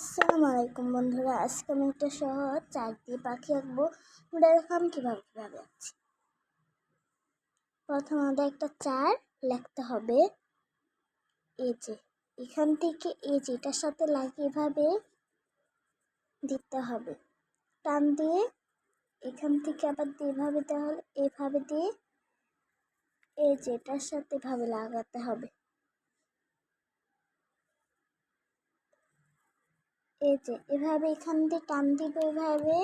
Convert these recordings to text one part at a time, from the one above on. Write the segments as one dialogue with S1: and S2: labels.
S1: আসসালামু আলাইকুম বন্ধুরা, আজকে আমি একটা সহজ চার দিয়ে পাখি আঁকবো। দেখাম কিভাবে আঁকছি। প্রথম আমাদের একটা চার লিখতে হবে। এই যে এখান থেকে এই যে এটার সাথে লাগিয়ে এভাবে দিতে হবে, টান দিয়ে এখান থেকে আবার এভাবে দেওয়া হলে এভাবে দিয়ে এই যে এটার সাথে এভাবে লাগাতে হবে। এই যে এভাবে এখান দিয়ে টান দিব, এভাবে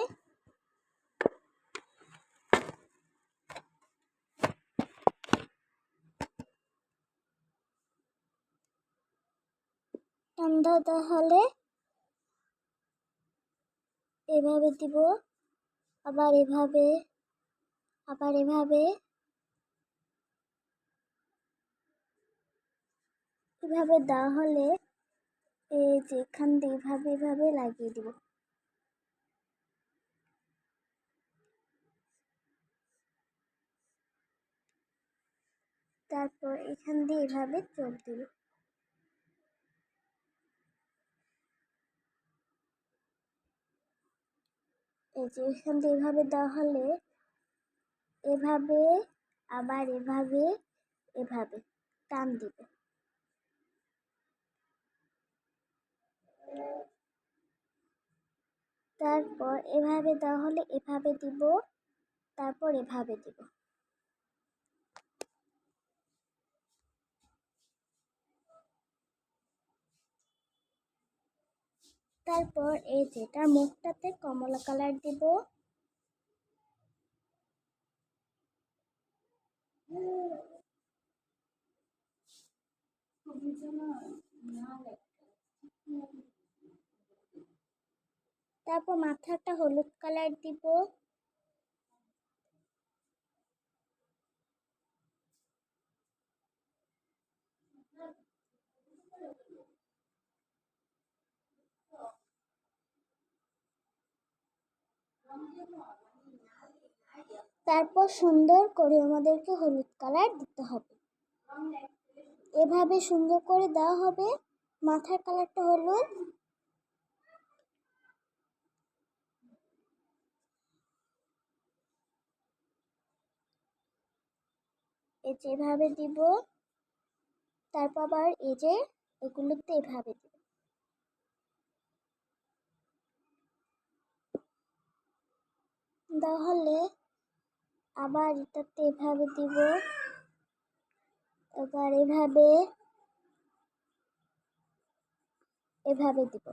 S1: টান দেওয়া হলে এভাবে দিব, আবার এভাবে এভাবে দেওয়া হলে এই যে এখান দিয়ে এভাবে লাগিয়ে দিব। তারপর এখান দিয়ে এভাবে চোখ দিব। এই যে এখান দিয়ে এভাবে দেওয়া হলে এভাবে আবার এভাবে টান দিবে। তারপর এভাবে দেওয়া হলে এভাবে দিব, তারপর এভাবে দিব। তারপর এই যেটা মুখটাতে কমলা কালার দিব। তারপর মাথাটা হলুদ কালার দিব। তারপর সুন্দর করে আমাদেরকে হলুদ কালার দিতে হবে। এভাবে সুন্দর করে দেওয়া হবে। মাথার কালারটা হলুদ। এই যে এভাবে দিব, তারপর আবার এই যে এগুলোতে এভাবে দিব। তাহলে আবার এটাতে এভাবে দিব, এবার এভাবে দিব।